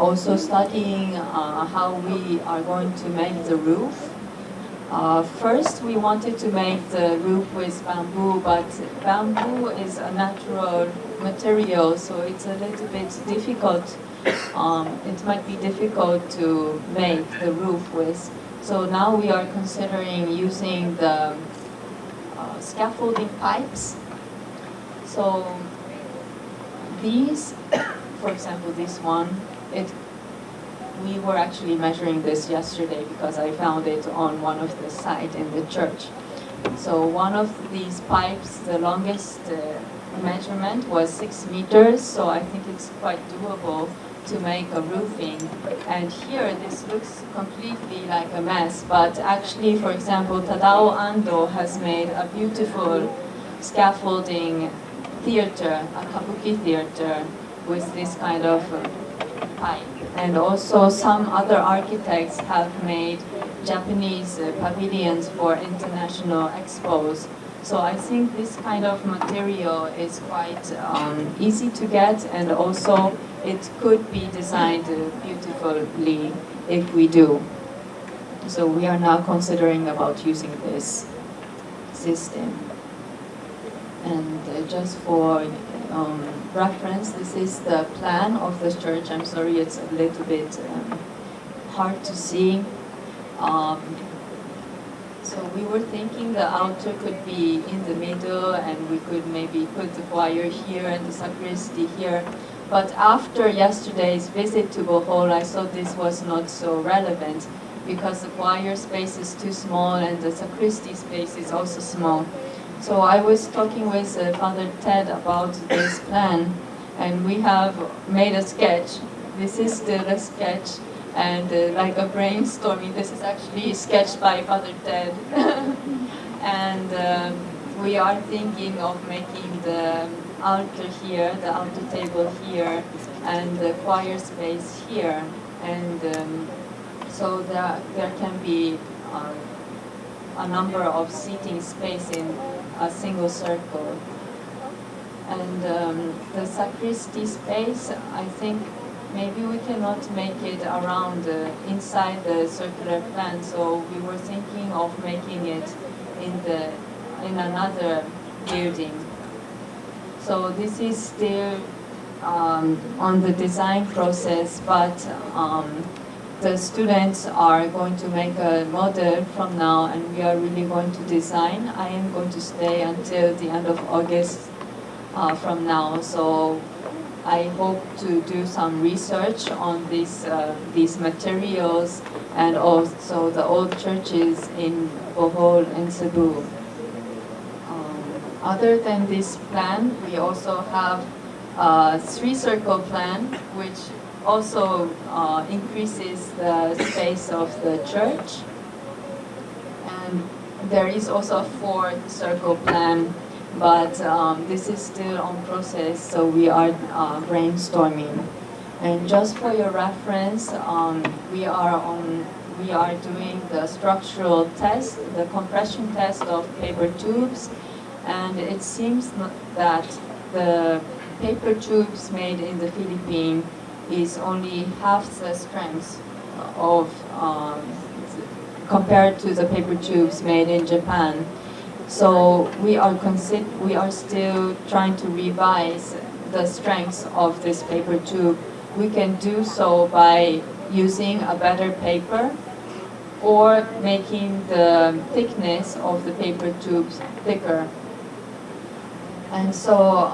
Also studying how we are going to make the roof. First, we wanted to make the roof with bamboo, but bamboo is a natural material, so it's a little bit difficult. It might be difficult to make the roof with. So now we are considering using the scaffolding pipes. So these, for example, this one, we were actually measuring this yesterday because I found it on one of the sites in the church. So one of these pipes, the longest measurement was 6 meters, so I think it's quite doable to make a roofing. And here this looks completely like a mess, but actually, for example, Tadao Ando has made a beautiful scaffolding theater, a kabuki theater, with this kind of pipe. And also some other architects have made Japanese pavilions for international expos. So I think this kind of material is quite easy to get, and also it could be designed beautifully if we do. So we are now considering about using this system. And just for reference, this is the plan of the church. I'm sorry, it's a little bit hard to see. So we were thinking the altar could be in the middle, and we could maybe put the choir here and the sacristy here. But after yesterday's visit to Bohol, I thought this was not so relevant because the choir space is too small and the sacristy space is also small. So I was talking with Father Ted about this plan, and we have made a sketch. This is still a sketch, and like a brainstorming. This is actually sketched by Father Ted. And we are thinking of making the altar here, the altar table here, and the choir space here. And so there can be a number of seating space in a single circle. And the sacristy space, I think maybe we cannot make it around inside the circular plan, so we were thinking of making it in another building. So this is still on the design process, but the students are going to make a model from now, and we are really going to design. I am going to stay until the end of August from now, so I hope to do some research on these materials and also the old churches in Bohol and Cebu. Other than this plan, we also have a 3-circle plan, which also increases the space of the church. And there is also a 4-circle plan, but this is still on process, so we are brainstorming. And just for your reference, we are doing the structural test, the compression test of paper tubes, and it seems that the paper tubes made in the Philippines is only half the strength of compared to the paper tubes made in Japan. So we are still trying to revise the strength of this paper tube. We can do so by using a better paper or making the thickness of the paper tubes thicker. And so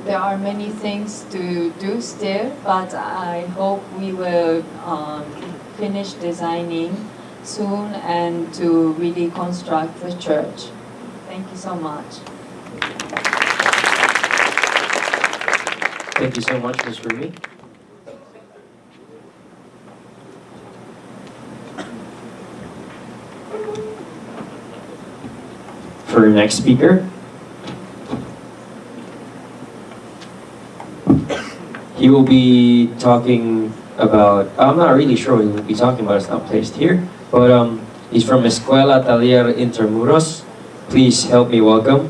there are many things to do still, but I hope we will finish designing soon and to really construct the church. Thank you so much. Thank you so much, Ms. Rumi. For your next speaker, he will be talking about, I'm not really sure what he will be talking about, it's not placed here, but he's from Escuela Taller Intermuros. Please help me welcome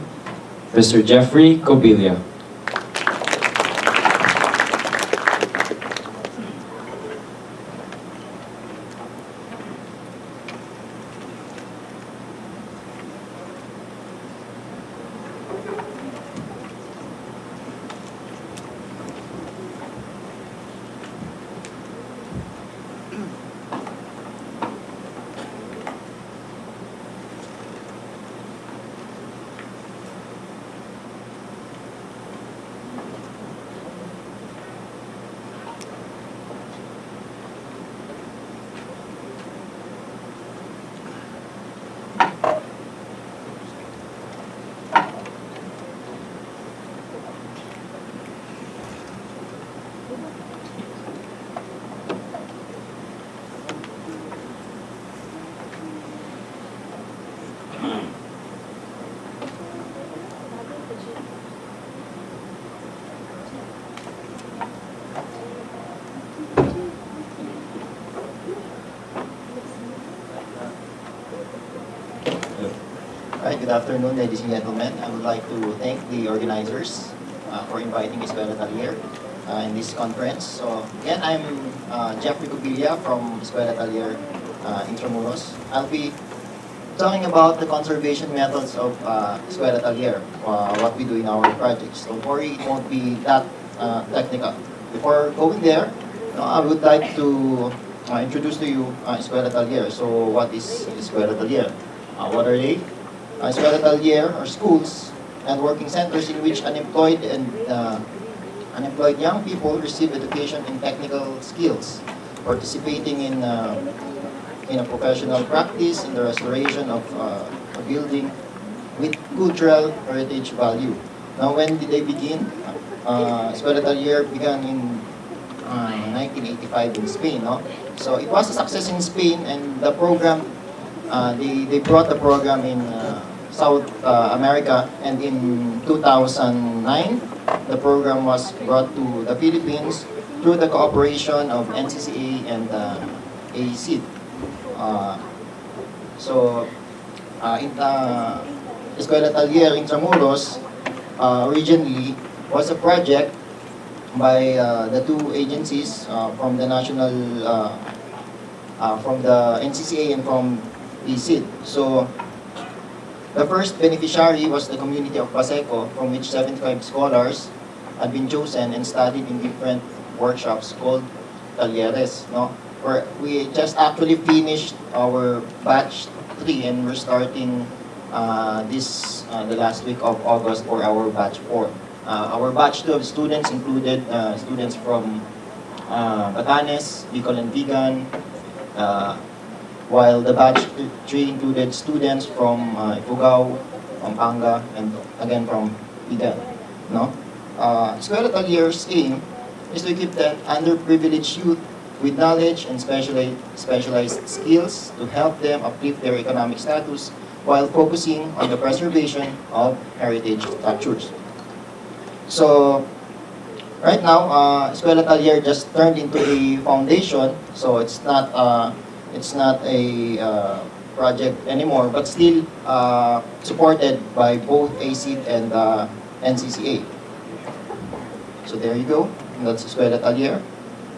Mr. Jeffrey Cobilla. Hi, good afternoon, ladies and gentlemen. I would like to thank the organizers for inviting Escuela Talier in this conference. So again, I'm Jeffrey Cubilla from Escuela Talier Intramuros. I'll be talking about the conservation methods of Escuela Talier, what we do in our projects. Don't worry, it won't be that technical. Before going there, I would like to introduce to you Escuela Talier. So what is Escuela Talier? What are they? Escuela Talier are schools and working centers in which unemployed and unemployed young people receive education in technical skills, participating in a professional practice in the restoration of a building with cultural heritage value. Now, when did they begin? Escuela Talier began in 1985 in Spain. No? So it was a success in Spain, and the program, they brought the program in South America, and in 2009, the program was brought to the Philippines through the cooperation of NCCA and AEC. Escuela Talier Intramuros originally was a project by the two agencies from the national, from the NCCA and from AEC. So the first beneficiary was the community of Paseco, from which 75 scholars had been chosen and studied in different workshops called talleres. No? Where we just actually finished our batch 3 and we're starting the last week of August for our batch 4. Our batch 2 of students included students from Batanes, Bicol and Vigan, while the batch 3 included students from Ifugao, Pampanga, and again from Vigan. No? Escuela Talier's aim is to equip the underprivileged youth with knowledge and specialized skills to help them uplift their economic status while focusing on the preservation of heritage structures. So, right now, Escuela Talier just turned into a foundation, so it's not a project anymore, but still supported by both ACID and NCCA. So there you go. That's Escuela Talier.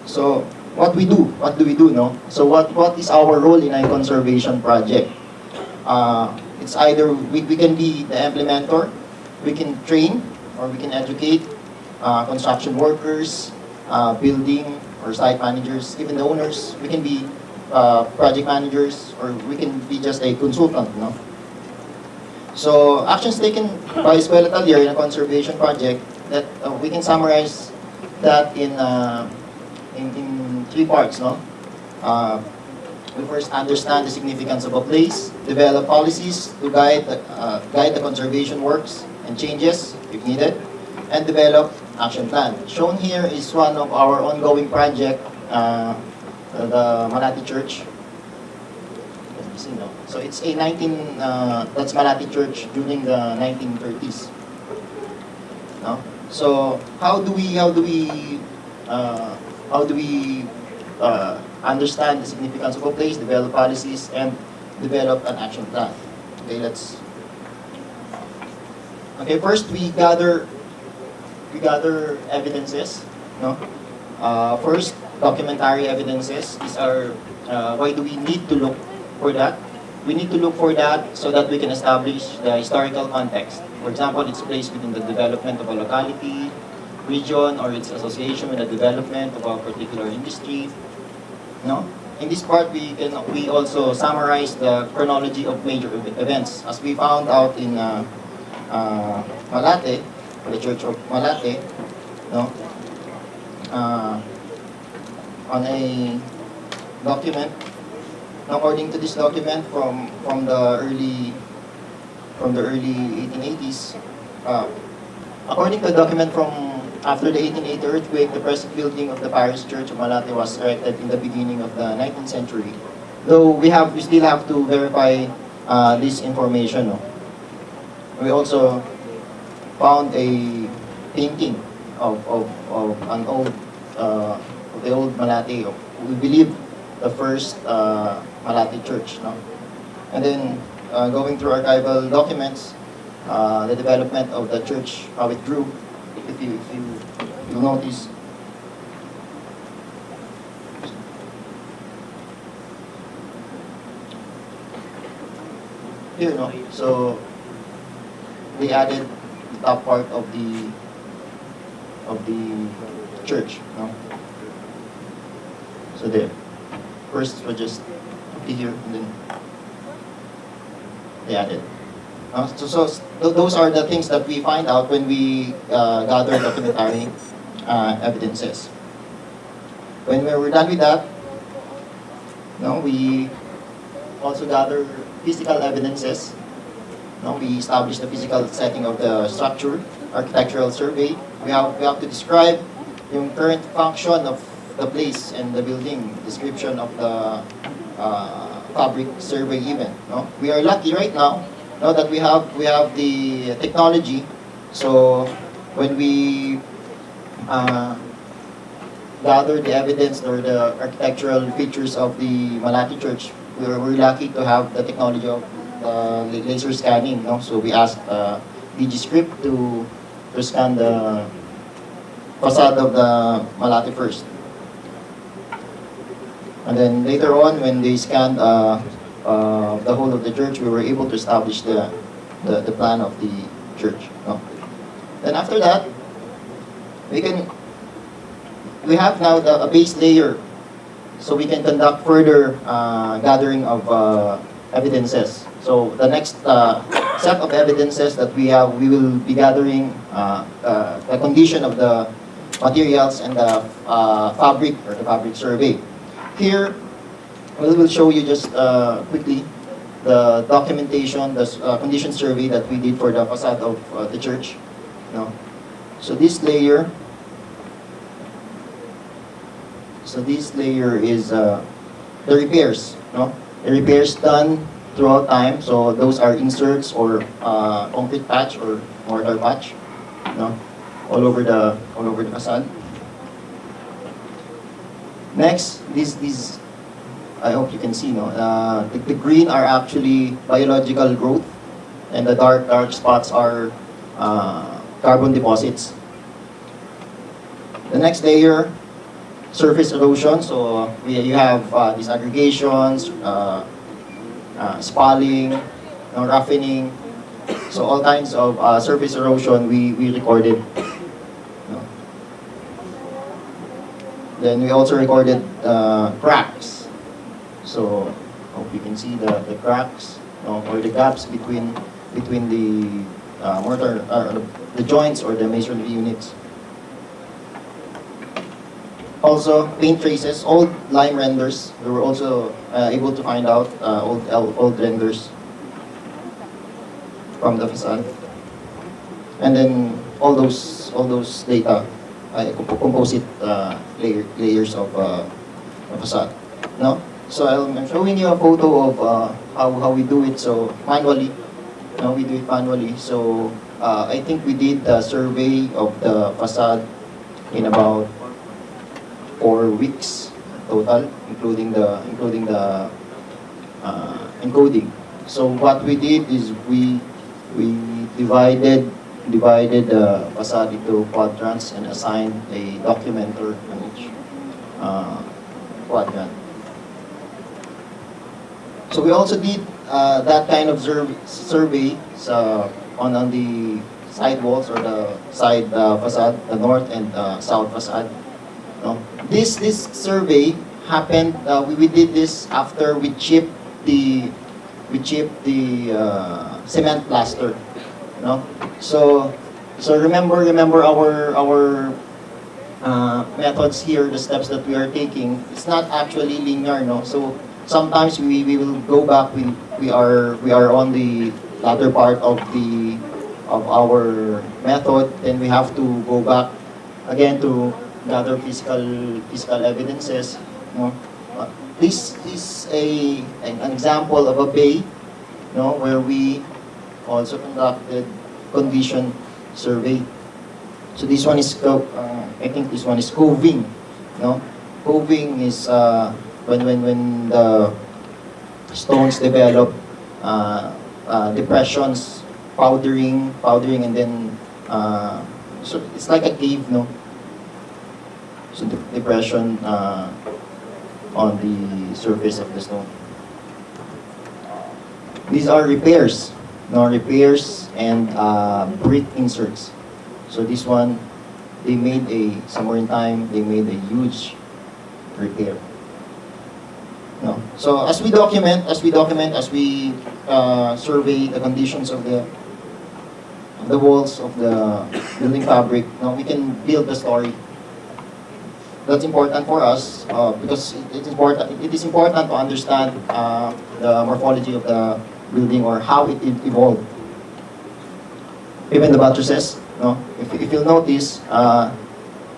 So what do we do, no? So what is our role in a conservation project? It's either we can be the implementer, we can train, or we can educate construction workers, building or site managers, even the owners. We can be project managers, or we can be just a consultant, no? So actions taken by Escuela Talier in a conservation project, that we can summarize that in 3 parts, no? We first understand the significance of a place, develop policies to guide the conservation works and changes if needed, and develop action plan. Shown here is one of our ongoing project, the Malati Church. So it's a that's Malati Church during the 1930s. No? So how do we understand the significance of a place, develop policies, and develop an action plan? Okay, first we gather evidences, no? First, documentary evidences. These are why do we need to look for that? We need to look for that so that we can establish the historical context. For example, its place within the development of a locality, region, or its association with the development of a particular industry. No? In this part, we also summarize the chronology of major events. As we found out in Malate, the Church of Malate, no? On a document. According to this document from the early 1880s, according to the document from after the 1880 earthquake, the present building of the parish church of Malate was erected in the beginning of the 19th century. Though we still have to verify this information. No? We also found a painting of an old of the old Malate. We believe the first Malate church. No? And then going through archival documents, the development of the church, how it grew. If you notice, here, no? So they added the top part of the church, no? So there. First was just here, and then they added. So those are the things that we find out when we gather documentary evidences. When we're done with that, we also gather physical evidences. We establish the physical setting of the structure, architectural survey. We have to describe the current function of the place and the building, description of the fabric survey even. We are lucky right now that we have the technology. So when we gather the evidence or the architectural features of the Malate Church, we're lucky to have the technology of laser scanning. So we asked DigiScript to scan the facade of the Malate first. And then later on, when they scanned the whole of the church, we were able to establish the plan of the church. Then after that, we have now a base layer, so we can conduct further gathering of evidences. So the next set of evidences that we will be gathering the condition of the materials and the fabric or the fabric survey. Here, we will show you just quickly the documentation, the condition survey that we did for the facade of the church. So this layer is the repairs. The repairs done throughout time. So those are inserts or concrete patch or mortar patch, all over the facade. Next, these I hope you can see. The green are actually biological growth, and the dark spots are carbon deposits. The next layer, surface erosion. So you have these aggregations, spalling, roughening. So all kinds of surface erosion we recorded. Then we also recorded cracks. So hope you can see the cracks or the gaps between the mortar, the joints or the masonry units. Also, paint traces, old lime renders. We were also able to find out old renders from the facade, and then all those data, composite layers of facade. So I'm showing you a photo of how we do it. So manually, we do it manually. So I think we did the survey of the facade in about 4 weeks total, including the encoding. So what we did is we divided the facade into quadrants and assigned a documenter on each quadrant. So we also did that kind of survey on the side walls or the side facade, the north and south facade. This survey happened. We did this after we chipped the cement plaster. So remember our methods here, the steps that we are taking. It's not actually linear. So sometimes we will go back. We are on the latter part of our method, then we have to go back again to gather physical evidences. This is an example of a bay no, where we also conducted condition survey. So this one is, I think this one is coving, no? Coving is when the stones develop depressions, powdering, and then so it's like a cave, no? So depression on the surface of the stone. These are repairs, no, repairs and brick inserts. So this one, they made somewhere in time, they made a huge repair. No. So as we document, as we survey the conditions of the walls of the building fabric, no, we can build the story. That's important for us because it is important to understand the morphology of the building or how it evolved. Even the buttresses, no? If you'll notice,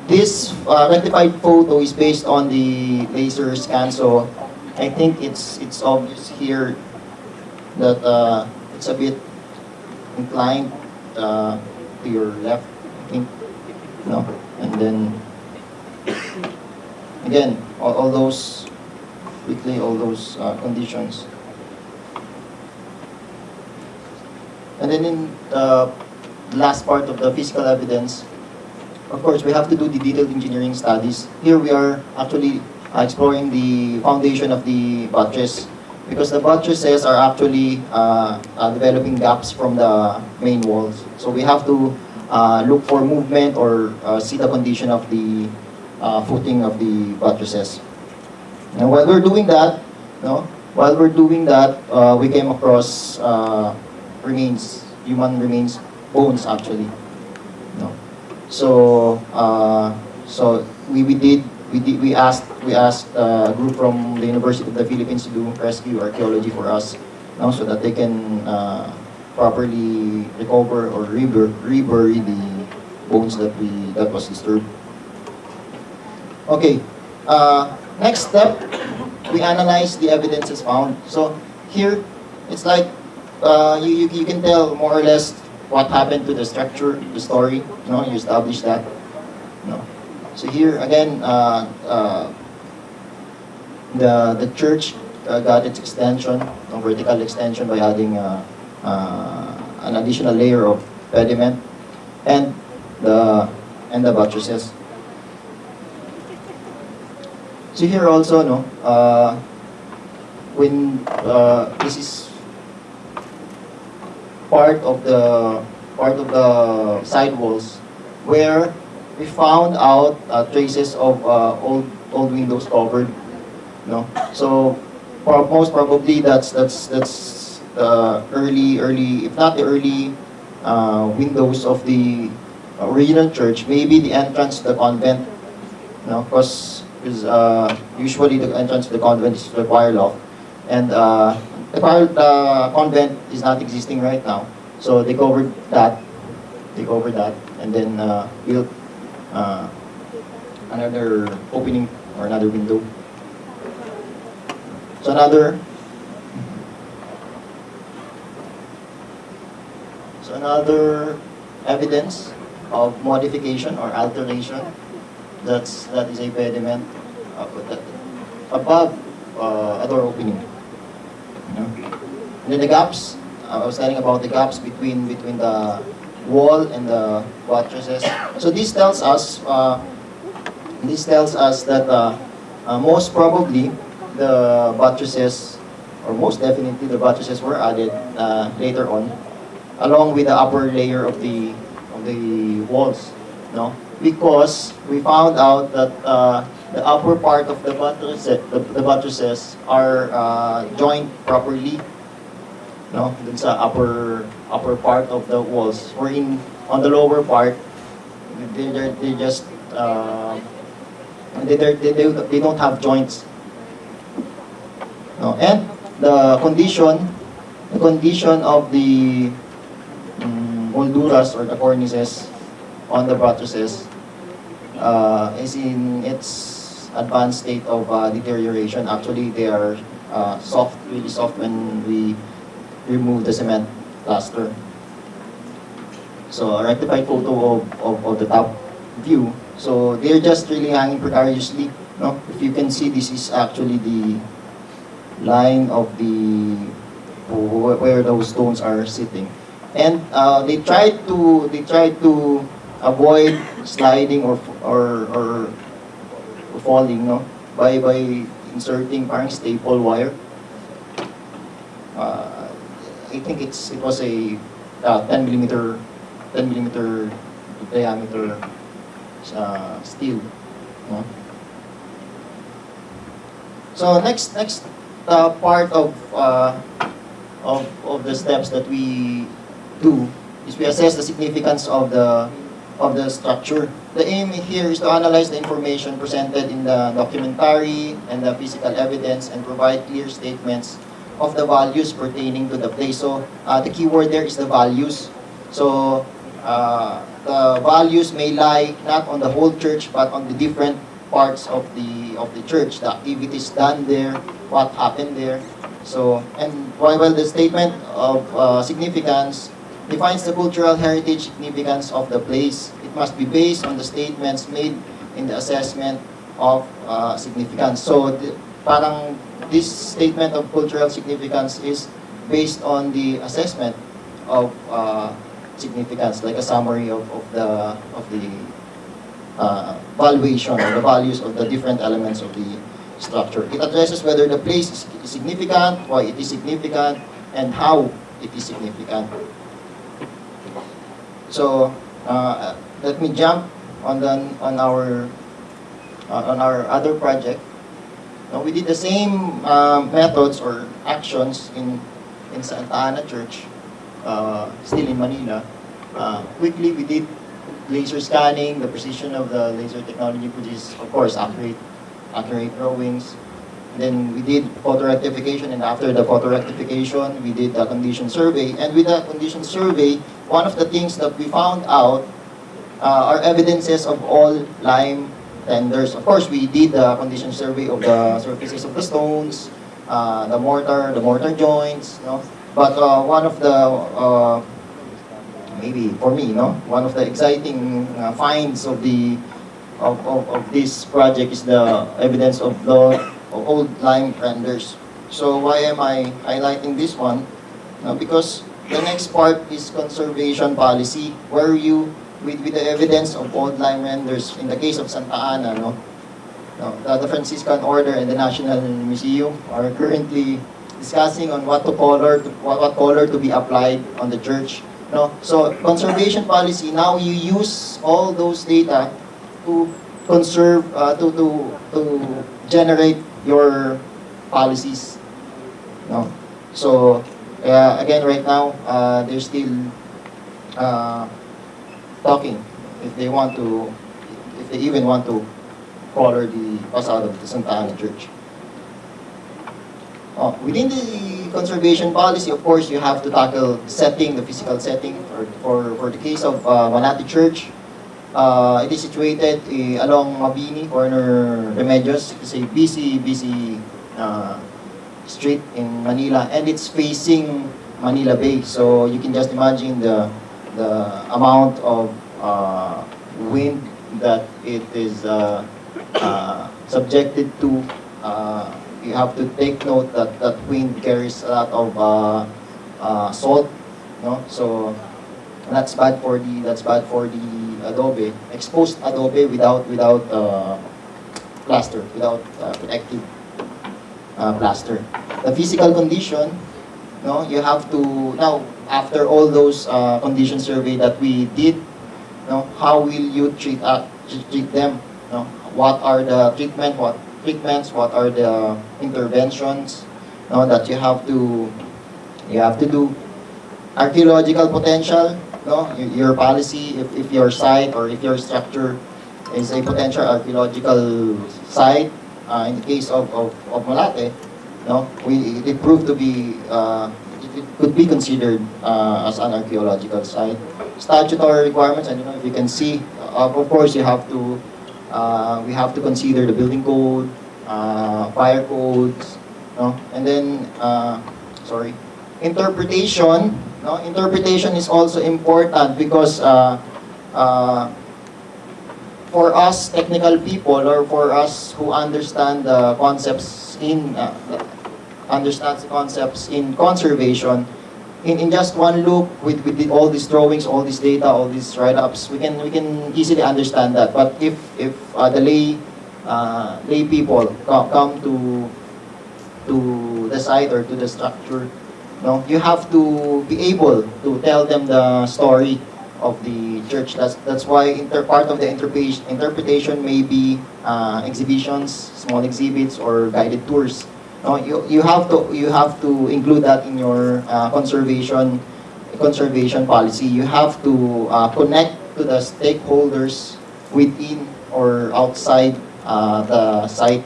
this rectified photo is based on the laser scan, so I think it's obvious here that it's a bit inclined to your left, I think, no? And then again, all those conditions. And then in the last part of the physical evidence, of course, we have to do the detailed engineering studies. Here we are actually exploring the foundation of the buttress, because the buttresses are actually developing gaps from the main walls. So we have to look for movement or see the condition of the footing of the buttresses. And while we're doing that, we came across human remains, bones actually. No. So we asked a group from the University of the Philippines to do rescue archaeology for us, no, so that they can properly recover or rebury the bones that was disturbed. Okay. Next step, we analyze the evidences found. So here, it's like you can tell more or less what happened to the structure, the story. No, you establish that. No. So here again, the church got its extension, vertical extension, by adding an additional layer of pediment and the buttresses. So here also, no, when this is part of the side walls where we found out traces of old windows covered, no. So most probably that's early, if not the early windows of the original church, maybe the entrance to the convent, no, because usually the entrance to the convent is the choir loft, and the convent is not existing right now, so they covered that, and then built another opening or another window. So another evidence of modification or alteration, that is a pediment above a door opening. You know? And then the gaps, I was telling about the gaps between the wall and the buttresses. So this tells us that most probably the buttresses, or most definitely the buttresses, were added later on, along with the upper layer of the walls, no? Because we found out that the upper part of the buttresses are joined properly, no? Dun sa upper part of the walls. Wherein on the lower part, they just they don't have joints. No? And the condition of the molduras or the cornices on the buttresses is in its advanced state of deterioration. Actually, they are soft, really soft when we remove the cement plaster. So a rectified photo of the top view. So they're just really hanging precariously. No, if you can see, this is actually the line of the where those stones are sitting, and they tried to avoid sliding or falling, no, by inserting parang staple wire. I think it was a 10 millimeter diameter steel. No? So next part of the steps that we do is we assess the significance of the structure. The aim here is to analyze the information presented in the documentary and the physical evidence and provide clear statements of the values pertaining to the place. So the key word there is the values. So the values may lie not on the whole church but on the different parts of the church, the activities done there, what happened there. So, and while the statement of significance defines the cultural heritage significance of the place, it must be based on the statements made in the assessment of significance. So, parang this statement of cultural significance is based on the assessment of significance, like a summary of the valuation or the values of the different elements of the structure. It addresses whether the place is significant, why it is significant, and how it is significant. So let me jump on our other project. Now, we did the same methods or actions in Santa Ana Church, still in Manila. Quickly, we did laser scanning. The precision of the laser technology produces, of course, accurate drawings. Then we did photo rectification, and after the photo rectification, we did the condition survey. And with the condition survey, one of the things that we found out are evidences of all lime tenders. Of course, we did the condition survey of the surfaces of the stones, the mortar joints, no? But one of the maybe for me, no, one of the exciting finds of this project is the evidence of old lime renders. So why am I highlighting this one? Because the next part is conservation policy, where you with the evidence of old lime renders in the case of Santa Ana, no, the Franciscan Order and the National Museum are currently discussing on what color to be applied on the church. No, so conservation policy, now you use all those data to conserve, to generate your policies. No, so again, right now they're still talking if they even want to color the facade of the Santa Ana Church. Within the conservation policy, of course, you have to tackle the physical setting. For the case of Manati Church, it is situated along Mabini, corner Remedios. It's a busy street in Manila, and it's facing Manila Bay. So you can just imagine the amount of wind that it is subjected to. You have to take note that wind carries a lot of salt, no? So that's bad for the adobe, exposed adobe without plaster, without protective plaster. The physical condition, no, you have to now, after all those condition survey that we did, no, how will you treat them? No? What are the treatments? What are the interventions, no, that you have to do? Archaeological potential, no, your policy, if your site or if your structure is a potential archaeological site, in the case of Malate, no, it proved to be it could be considered as an archaeological site. Statutory requirements, I don't know if you can see, of course we have to consider the building code, fire codes, no? And then interpretation, no? Interpretation is also important because uh, for us technical people, or for us who understand the concepts in understands the concepts in conservation, in just one look with all these drawings, all this data, all these write-ups, we can easily understand that. But if the lay people come to the site or to the structure, no, you have to be able to tell them the story of the church. That's why part of the interpretation may be exhibitions, small exhibits, or guided tours. No, you have to include that in your conservation policy. You have to connect to the stakeholders within or outside the site.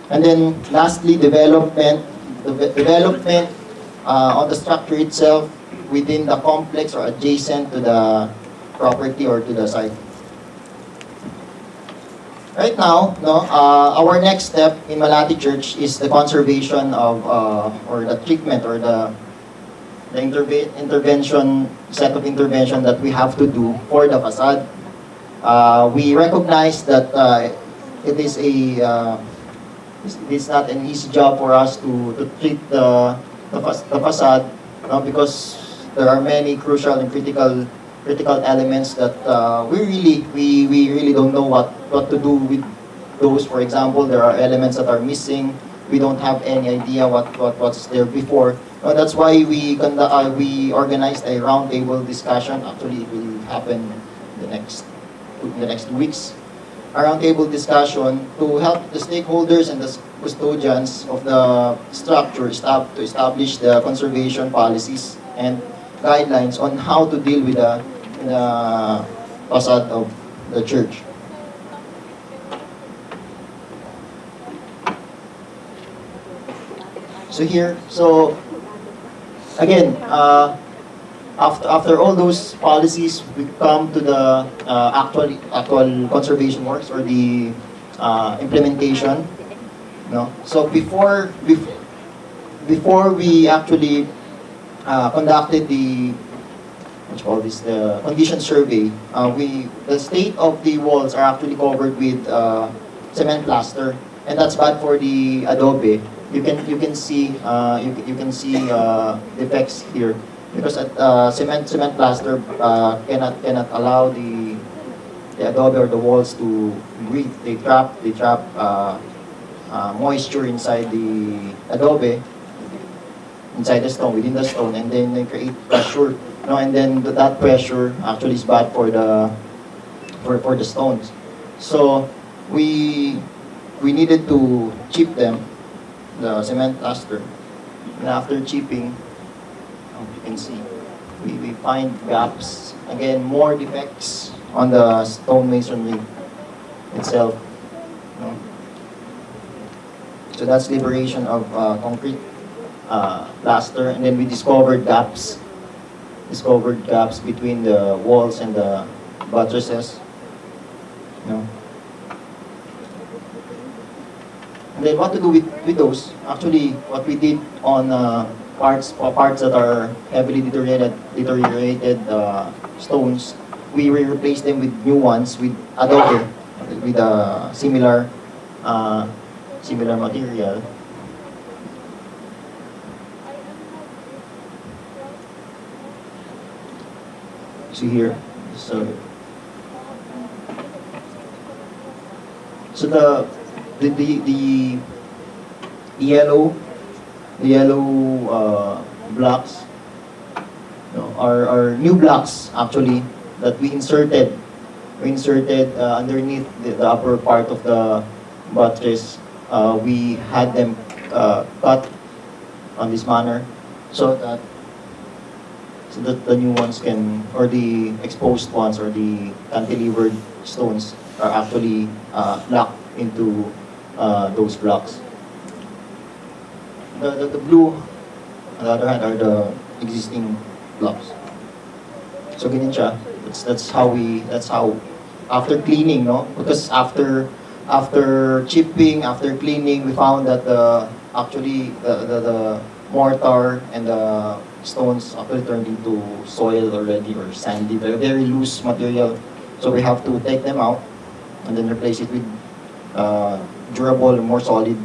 And then lastly, development on the structure itself within the complex or adjacent to the property or to the site. Right now, no, our next step in Malati Church is the conservation of or the treatment or the intervention set of intervention that we have to do for the facade. We recognize that it's not an easy job for us to treat the facade, no, because there are many crucial and critical elements that we really don't know what to do with those. For example, there are elements that are missing. We don't have any idea what's there before. That's why we organized a roundtable discussion. Actually, it will happen in the next 2 weeks. A roundtable discussion to help the stakeholders and the custodians of the structure to establish the conservation policies and guidelines on how to deal with the facade of the church. So again, after all those policies, we come to the actual conservation works or the implementation. No, so before we actually conducted the the condition survey, the state of the walls are actually covered with cement plaster, and that's bad for the adobe. You can see defects here because cement plaster cannot allow the adobe or the walls to breathe. They trap moisture inside the adobe, inside the stone, within the stone, and then they create pressure. No, and then that pressure actually is bad for the stones. So we needed to chip them, the cement plaster. And after chipping, you can see we find gaps, again more defects on the stone masonry itself. No? So that's liberation of concrete plaster, and then we discovered gaps between the walls and the buttresses. No? And then what to do with those? Actually, what we did on parts that are heavily deteriorated stones, we replaced them with new ones with adobe, with a similar material. See here, so the yellow blocks, are new blocks actually that we inserted underneath the upper part of the buttress. We had them cut on this manner so that the new ones can, or the exposed ones or the cantilevered stones are actually locked into those blocks. The blue, on the other hand, are the existing blocks. So ganyan siya. That's how after cleaning, no? Because after chipping, after cleaning, we found that actually the mortar and the stones actually turned into soil already or sandy, very loose material. So we have to take them out and then replace it with durable, more solid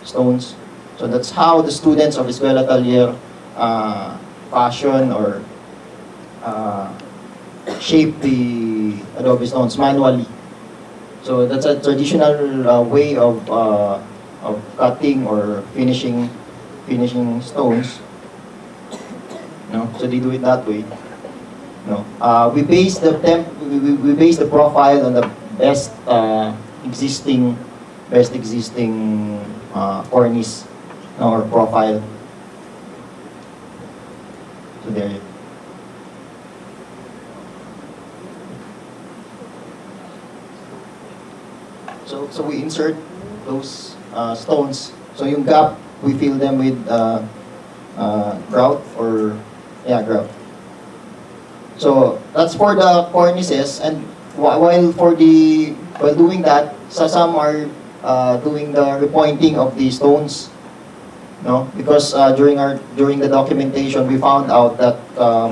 stones. So that's how the students of Escuela Taller fashion or shape the adobe stones manually. So that's a traditional way of cutting or finishing stones. No, so they do it that way. No, we base the we base the profile on the best existing cornice or profile. So there you. So we insert those stones. So yung gap, we fill them with grout or grout. So that's for the cornices, and while doing that, some are doing the repointing of the stones. No, because during the documentation, we found out that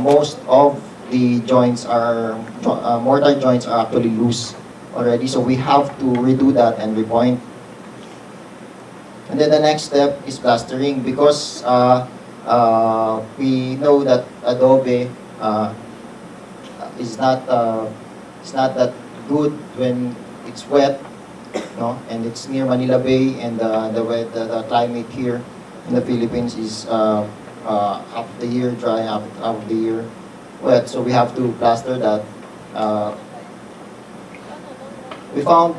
most of the joints are mortar joints are actually loose already, so we have to redo that and repoint. And then the next step is plastering, because we know that adobe is not that good when it's wet, no, and it's near Manila Bay, and the climate here in the Philippines is half the year dry, half the year wet, so we have to plaster that. We found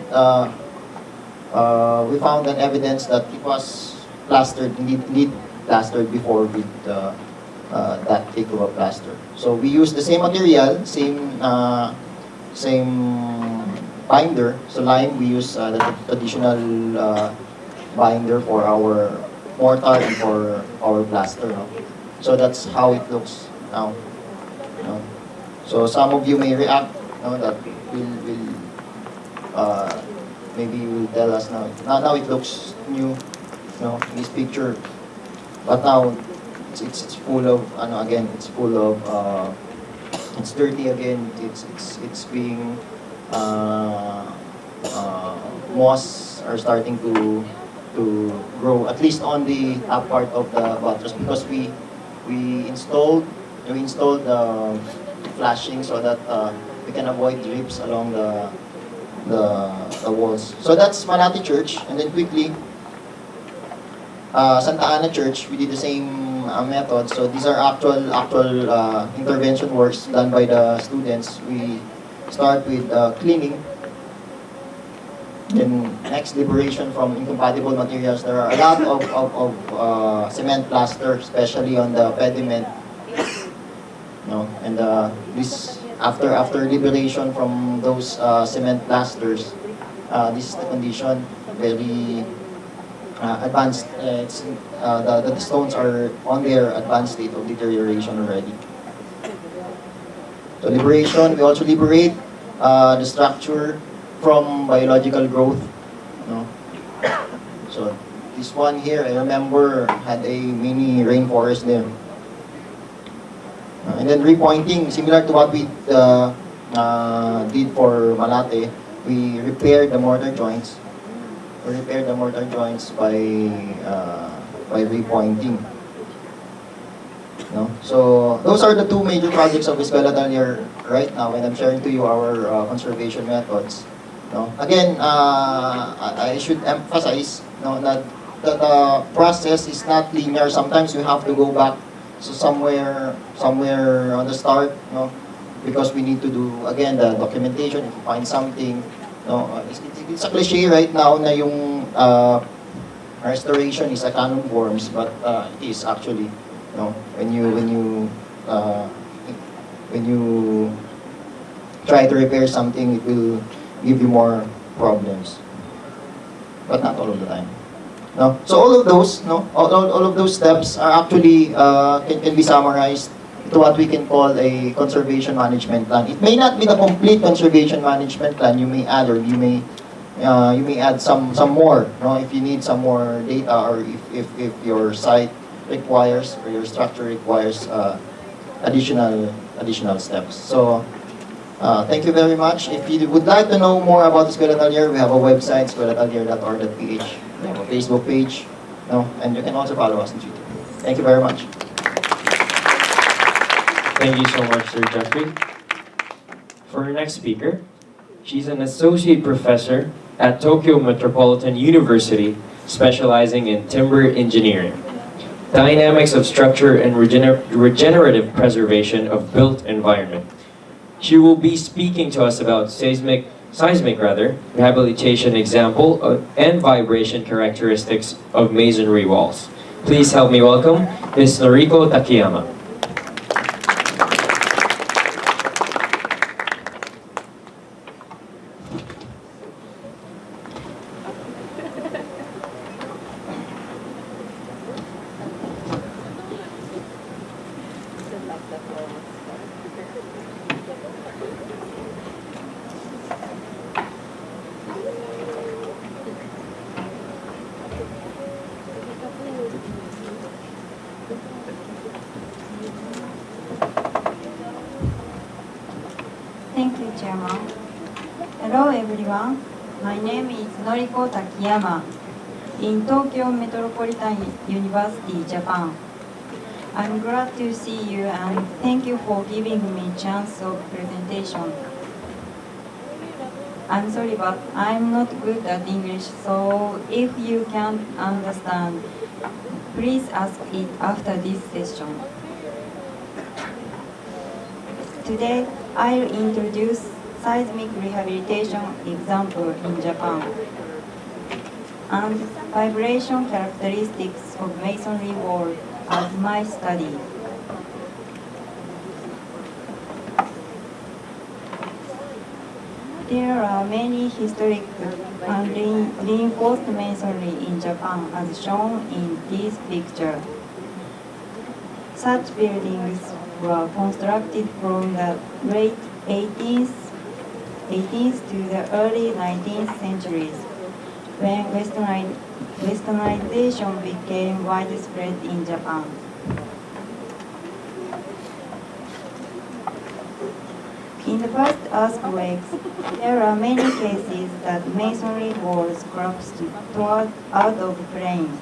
an evidence that it was plastered, indeed plastered before with that thick of a plaster. So we use the same material, same binder. So lime, we use the traditional binder for our mortar and for our plaster. No? So that's how it looks now. No? So some of you may react, no, that will maybe you will tell us now. Now it looks new, no, in this picture. But now it's full of again. It's full of it's dirty again. It's being moss are starting to grow, at least on the top part of the buttress, because we installed the flashing so that we can avoid drips along the walls. So that's Malati Church, and then quickly Santa Ana Church, we did the same method. So these are actual intervention works done by the students. We start with cleaning, then next liberation from incompatible materials. There are a lot of cement plaster, especially on the pediment. No, and this after liberation from those cement plasters, this is the condition, very advanced. The stones are on their advanced state of deterioration already. So liberation, we also liberate the structure from biological growth. No? So this one here, I remember, had a mini rainforest there. And then repointing, similar to what we did for Malate, we repaired the mortar joints. We repaired the mortar joints by repointing. No? So those are the two major projects of Escuela Taller right now, and I'm sharing to you our conservation methods. No? Again, I should emphasize, no, that the process is not linear. Sometimes you have to go back. So somewhere on the start, no, because we need to do again the documentation. If you find something, no, it's a cliche right now na yung restoration is a canon forms, but it is actually, no, when you try to repair something, it will give you more problems, but not all of the time. No? So all of those, no, all of those steps are actually can be summarized to what we can call a conservation management plan. It may not be the complete conservation management plan. You may add or you may you may add some more, if you need some more data, or if your site requires, or your structure requires additional steps. So thank you very much. If you would like to know more about Eskwela Atelier, we have a website, eskwelaatelier.org.ph. We have a Facebook page, and you can also follow us on Twitter. Thank you very much. Thank you so much, Sir Jeffrey. For our next speaker, she's an associate professor at Tokyo Metropolitan University, specializing in timber engineering, dynamics of structure, and regenerative preservation of built environment. She will be speaking to us about seismic rehabilitation example and vibration characteristics of masonry walls. Please help me welcome Ms. Noriko Takiyama. Thank you, Chairman. Hello, everyone. My name is Noriko Takiyama in Tokyo Metropolitan University, Japan. I'm glad to see you and thank you for giving me chance of presentation. I'm sorry, but I'm not good at English, so if you can't understand, please ask it after this session. Today, I'll introduce seismic rehabilitation example in Japan and vibration characteristics of masonry wall as my study. There are many historic and reinforced masonry in Japan as shown in this picture. Such buildings were constructed from the late 18th to the early 19th centuries, when westernization became widespread in Japan. In the first earthquakes, there are many cases that masonry walls collapsed out of plane.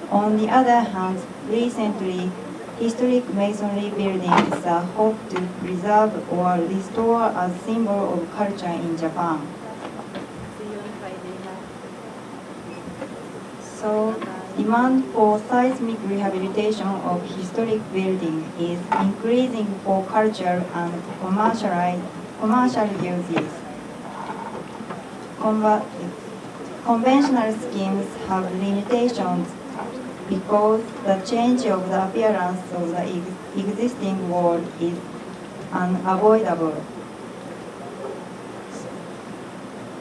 On the other hand, recently, historic masonry buildings are hoped to preserve or restore as symbol of culture in Japan. So, demand for seismic rehabilitation of historic buildings is increasing for cultural and commercial uses. Conventional schemes have limitations because the change of the appearance of the existing wall is unavoidable.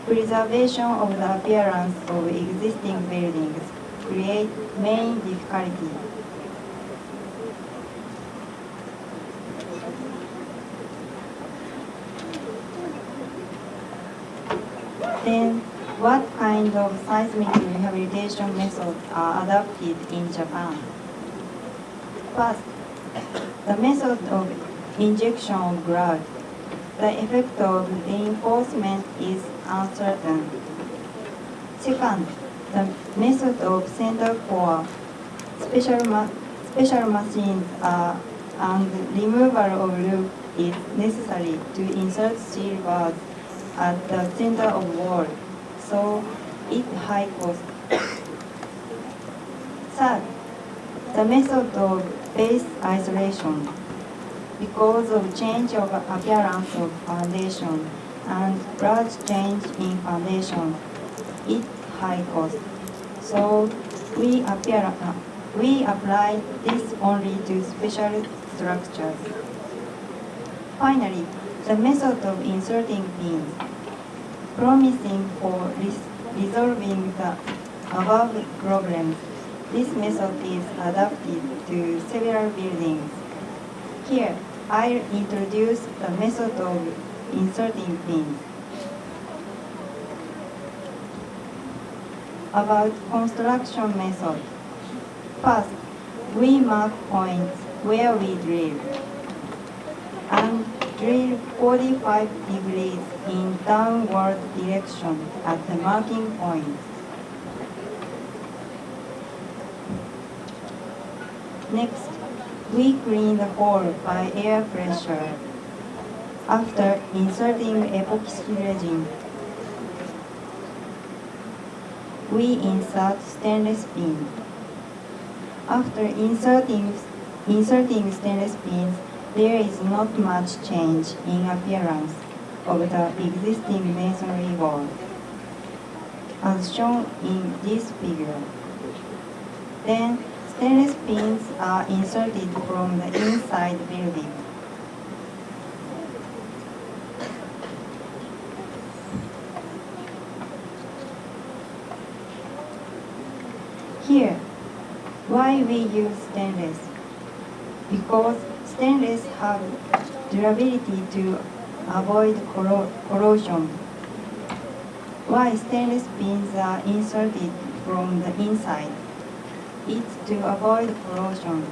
Preservation of the appearance of existing buildings creates main difficulty. Then, what kind of seismic rehabilitation methods are adopted in Japan? First, the method of injection of blood. The effect of reinforcement is uncertain. Second, the method of center core. Special machines and removal of loop is necessary to insert steel bars at the center of wall, so it high cost. Third, the method of base isolation. Because of change of appearance of foundation and large change in foundation, it high cost. So we apply this only to special structures. Finally, the method of inserting pins. Promising for resolving the above problems, this method is adapted to several buildings. Here, I'll introduce the method of inserting pins. About construction method. First, we mark points where we drill and drill 45 degrees in downward direction at the marking point. Next, we clean the hole by air pressure after inserting epoxy resin. We insert stainless pin. After inserting stainless pins, there is not much change in appearance of the existing masonry wall, as shown in this figure. Then, stainless pins are inserted from the inside building. Here, why we use stainless? Because stainless have durability to avoid corrosion. Why stainless pins are inserted from the inside? It's to avoid corrosion.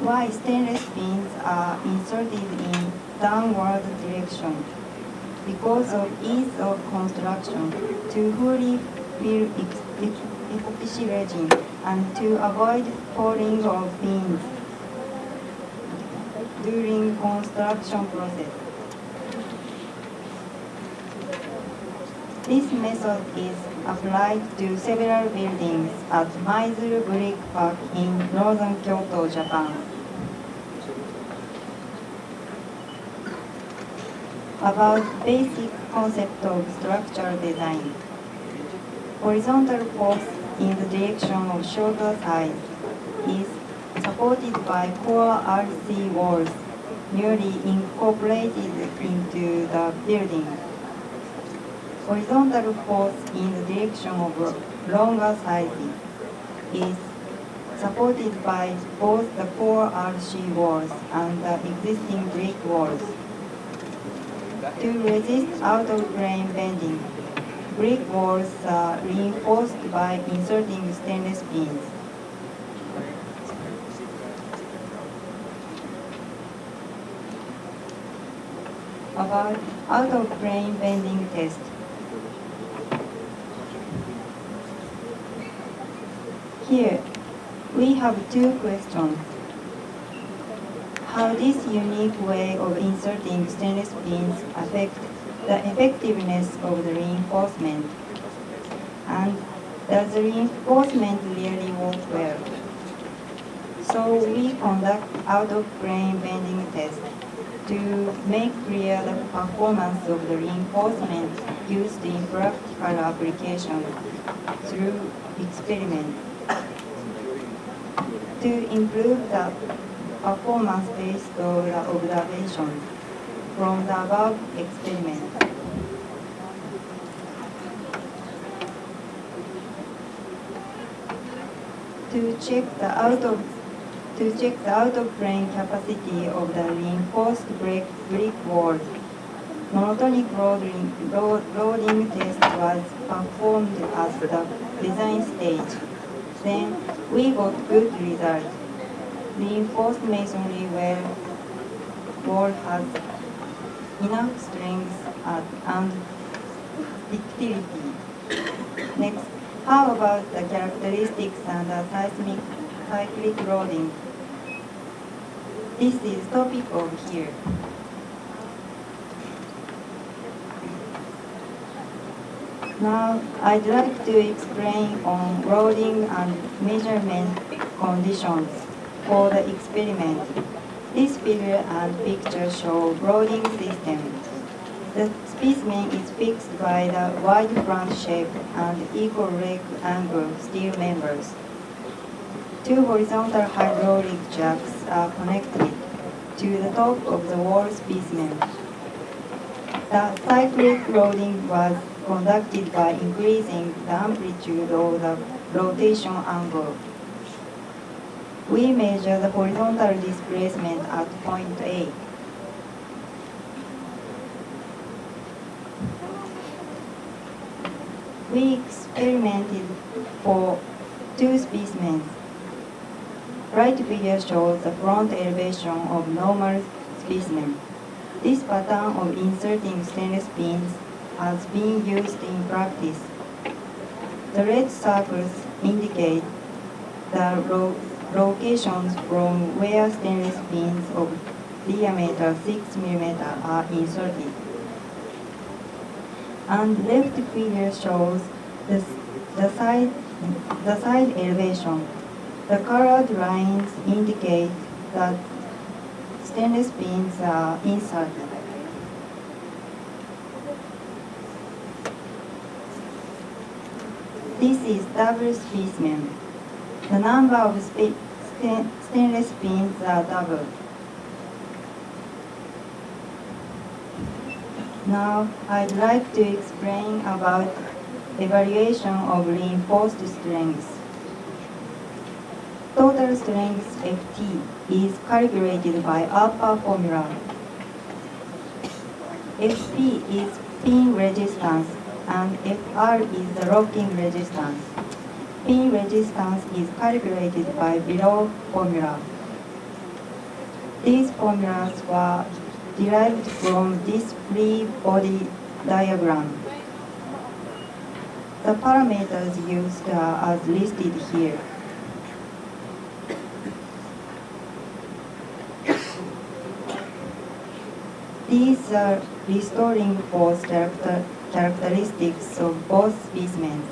Why stainless pins are inserted in downward direction? Because of ease of construction, to fully fill epoxy resin and to avoid falling of pins during construction process. This method is applied to several buildings at Maizuru Brick Park in northern Kyoto, Japan. About basic concept of structural design. Horizontal force in the direction of shoulder side is supported by core RC walls newly incorporated into the building. Horizontal force in the direction of longer sides is supported by both the core RC walls and the existing brick walls. To resist out-of-plane bending, brick walls are reinforced by inserting stainless pins. About out-of-plane bending test. Here, we have two questions. How this unique way of inserting stainless pins affect the effectiveness of the reinforcement? And does the reinforcement really work well? So we conduct out-of-plane bending test to make clear the performance of the reinforcement used in practical application through experiment. To improve the performance based on the observations from the above experiment. To check the out-of-plane capacity of the reinforced brick walls, monotonic loading test was performed at the design stage. Then we got good results. Reinforced masonry wall has enough strength and ductility. Next, how about the characteristics and the cyclic loading? This is topic over here. Now, I'd like to explain on loading and measurement conditions for the experiment. This figure and picture show loading system. The specimen is fixed by the wide front shape and equal leg angle steel members. Two horizontal hydraulic jacks are connected to the top of the wall specimen. The cyclic loading was conducted by increasing the amplitude of the rotation angle. We measure the horizontal displacement at point A. We experimented for two specimens. Right figure shows the front elevation of normal specimen. This pattern of inserting stainless pins has been used in practice. The red circles indicate the locations from where stainless pins of diameter 6 mm are inserted. And left figure shows the side elevation. The colored lines indicate that stainless pins are inserted. This is double specimen. The number of stainless pins are double. Now, I'd like to explain about evaluation of reinforced strength. Total strength Ft is calculated by upper formula. Fp is pin resistance and Fr is the locking resistance. Pin resistance is calculated by below formula. These formulas were derived from this free body diagram. The parameters used are as listed here. These are restoring force characteristics of both specimens.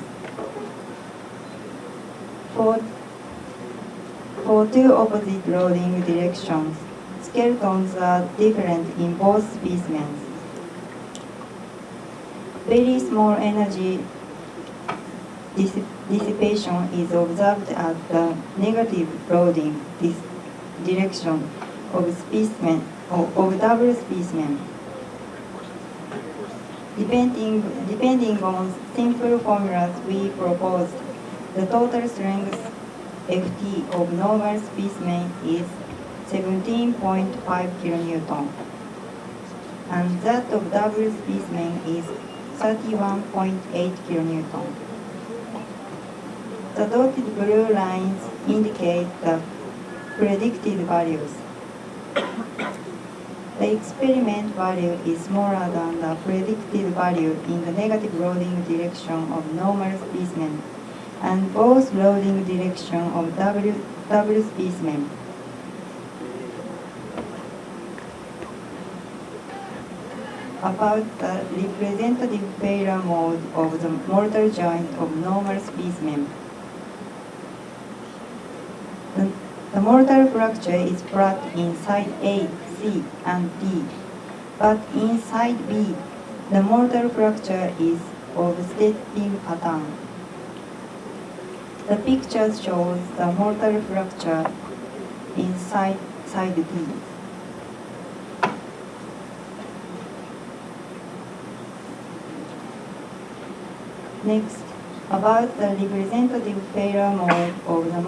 For two opposite loading directions, skeletons are different in both specimens. Very small energy dissipation is observed at the negative loading direction of specimen of double specimen. Depending on simple formulas we proposed, the total strength Ft of normal specimen is 17.5 kN, and that of double specimen is 31.8 kN. The dotted blue lines indicate the predicted values. The experiment value is smaller than the predicted value in the negative loading direction of normal specimen and both loading direction of double specimen. About the representative failure mode of the mortar joint of normal specimen. The mortar fracture is flat in side A, C, and D, but in side B, the mortar fracture is of stepping pattern. The picture shows the mortar fracture in side D. Next, about the representative failure mode of the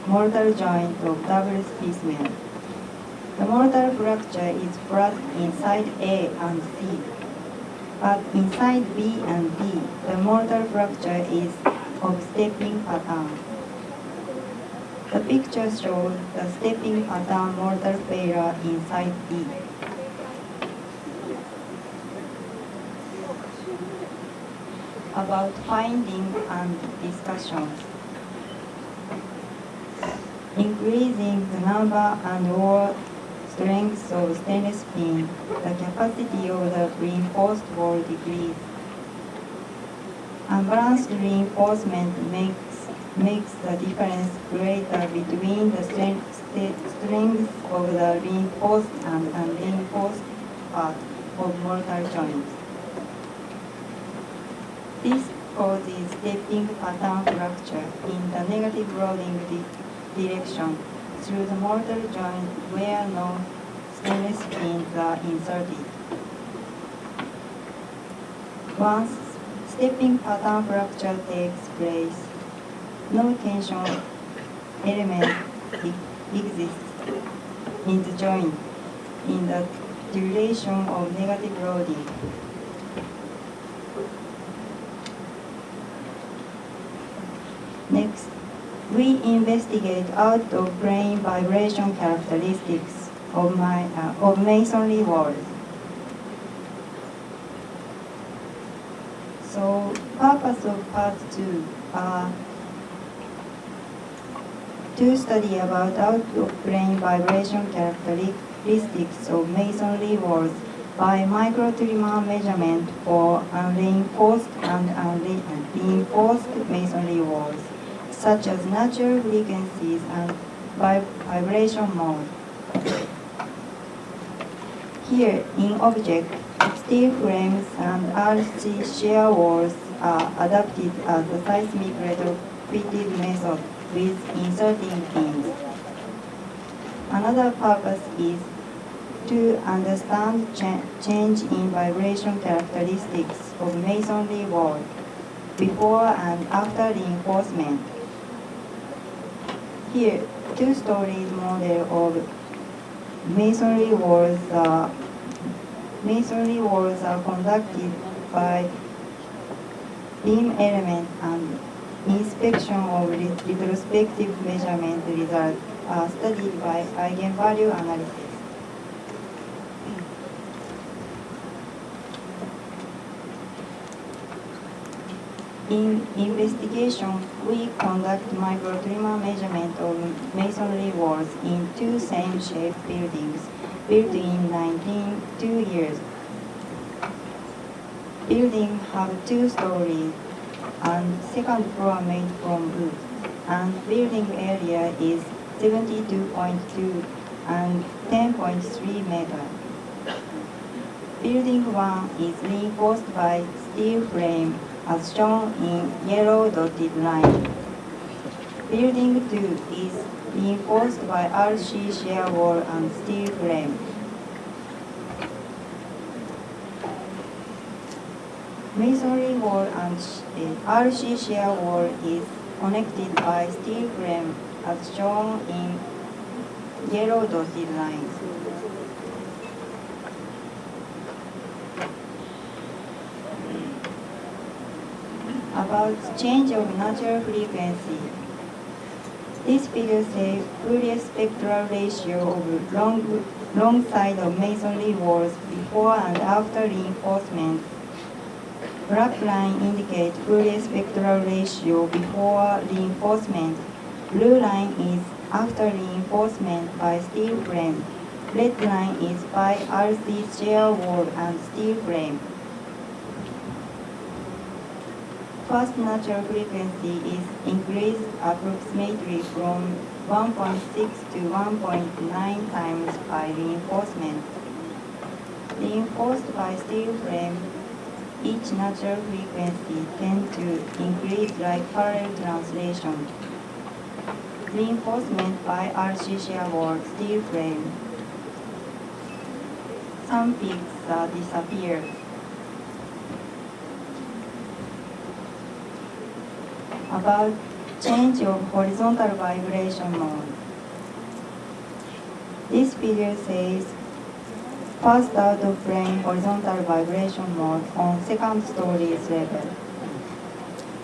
mortar joint of double specimen. The mortar fracture is flat inside A and C, but inside B and D, the mortar fracture is of stepping pattern. The picture shows the stepping pattern mortar failure inside D. About finding and discussions. Increasing the number and/or strength of stainless pin, the capacity of the reinforced wall decreases. Unbalanced reinforcement makes the difference greater between the strength of the reinforced and unreinforced part of mortar joints. This causes stepping pattern fracture in the negative loading direction through the mortar joint where no stainless pins are inserted. Once stepping pattern fracture takes place, no tension element exists in the joint in the duration of negative loading. We investigate out-of-plane vibration characteristics of masonry walls. So, purpose of part 2 are to study about out-of-plane vibration characteristics of masonry walls by microtremor measurement for unreinforced and reinforced masonry walls, such as natural frequencies and vibration mode. Here, in object, steel frames and RC shear walls are adapted as a seismic retrofitted method with inserting pins. Another purpose is to understand change in vibration characteristics of masonry wall before and after reinforcement. Here, two-story model of masonry walls are conducted by beam element and inspection of retrospective measurement results are studied by eigenvalue analysis. In investigation, we conduct microtremor measurement of masonry walls in two same-shape buildings built in 1902 years. Buildings have 2 stories and second floor made from wood, and building area is 72.2 and 10.3 meters. Building 1 is reinforced by steel frame as shown in yellow dotted line. Building 2 is reinforced by RC shear wall and steel frame. Masonry wall and RC shear wall is connected by steel frame as shown in yellow dotted lines. About change of natural frequency. This figure says Fourier spectral ratio of long side of masonry walls before and after reinforcement. Black line indicates Fourier spectral ratio before reinforcement. Blue line is after reinforcement by steel frame. Red line is by RC shear wall and steel frame. First natural frequency is increased approximately from 1.6 to 1.9 times by reinforcement. Reinforced by steel frame, each natural frequency tends to increase like parallel translation. Reinforcement by RC shear wall, steel frame. Some peaks disappear. About change of horizontal vibration mode. This figure says first out of plane horizontal vibration mode on second stories level.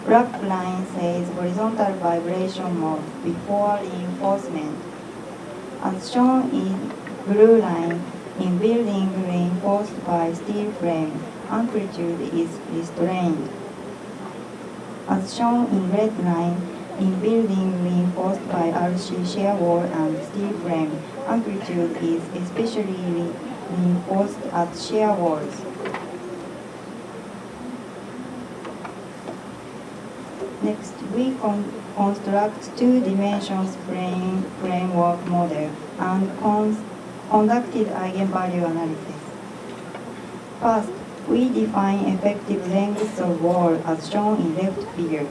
Black line says horizontal vibration mode before reinforcement. As shown in blue line, in building reinforced by steel frame, amplitude is restrained. As shown in red line, in building reinforced by RC shear wall and steel frame, amplitude is especially reinforced at shear walls. Next, we construct two-dimensional framework model and conducted eigenvalue analysis. First, we define effective lengths of wall as shown in left figure.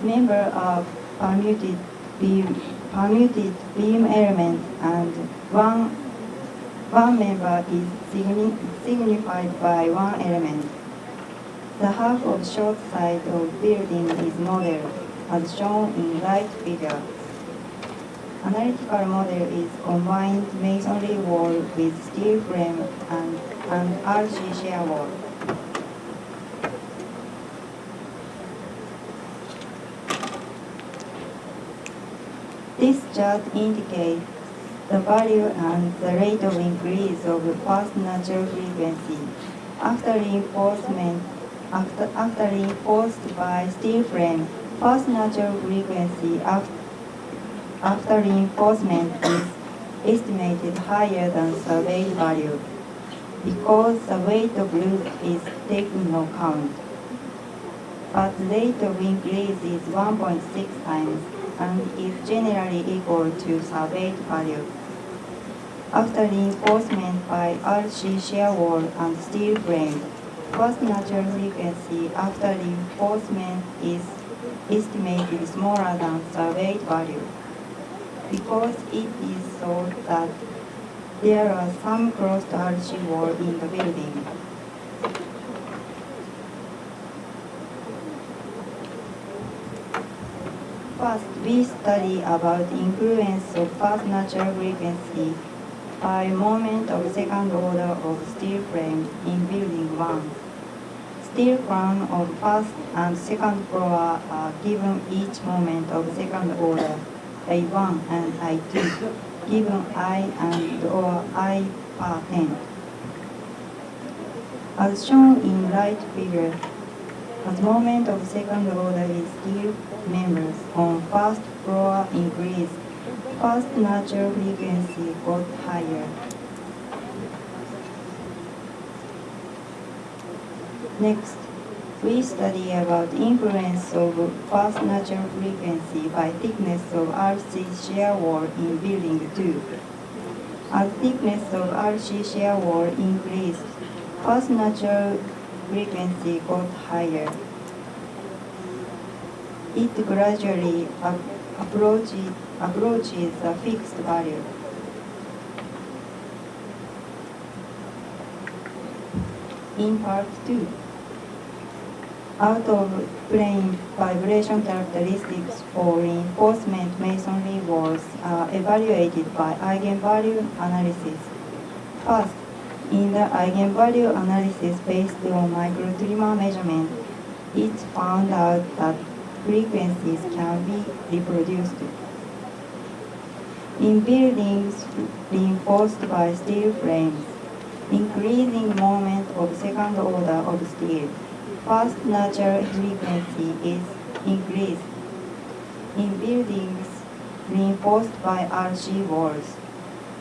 Members are permuted beam element and one member is signified by one element. The half of short side of building is modeled as shown in right figure. Analytical model is combined masonry wall with steel frame and RC shear wall. This chart indicates the value and the rate of increase of the fast natural frequency after reinforcement. After reinforced by steel frame, fast natural frequency after reinforcement is estimated higher than surveyed value because the weight of loop is taken into account. But the rate of increase is 1.6 times and is generally equal to surveyed value. After reinforcement by RC shear wall and steel frame, fast natural frequency after reinforcement is estimated smaller than surveyed value because it is thought that there are some closed RC wall in the building. First, we study about influence of fast natural frequency by moment of second order of steel frame in building 1. Steel crown of first and second floor are given each moment of second order I1 and I2, given I and or I per 10. As shown in right figure, as moment of second order is steel members on first floor increase, fast natural frequency got higher. Next, we study about influence of fast natural frequency by thickness of RC shear wall in building 2. As thickness of RC shear wall increased, fast natural frequency got higher. It gradually approaches a fixed value. In part 2, out of plane vibration characteristics for reinforcement masonry walls are evaluated by eigenvalue analysis. First, in the eigenvalue analysis based on microtremor measurement, it's found out that frequencies can be reproduced. In buildings reinforced by steel frames, increasing moment of second order of steel, fast natural frequency is increased. In buildings reinforced by RC walls,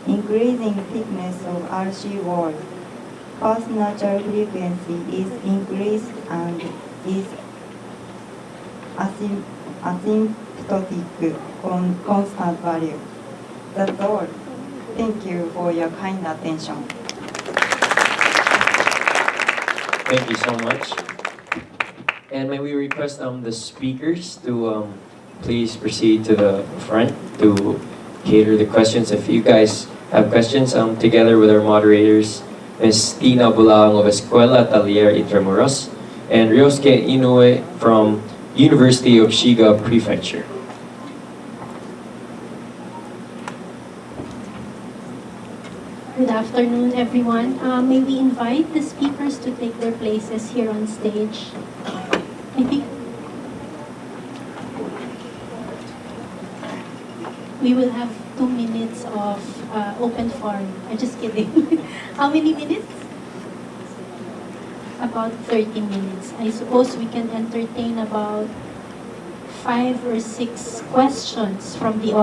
increasing thickness of RC walls, fast natural frequency is increased and is asymptotic constant value. That's all. Thank you for your kind attention. Thank you so much. And may we request the speakers to please proceed to the front to cater the questions. If you guys have questions, together with our moderators, Ms. Tina Bulaong of Escuela Atelier Intramuros and Ryosuke Inoue from University of Shiga Prefecture. Good afternoon, everyone. May we invite the speakers to take their places here on stage? I think we will have 2 minutes of open forum. I'm just kidding. How many minutes? About 30 minutes. I suppose we can entertain about 5 or 6 questions from the audience.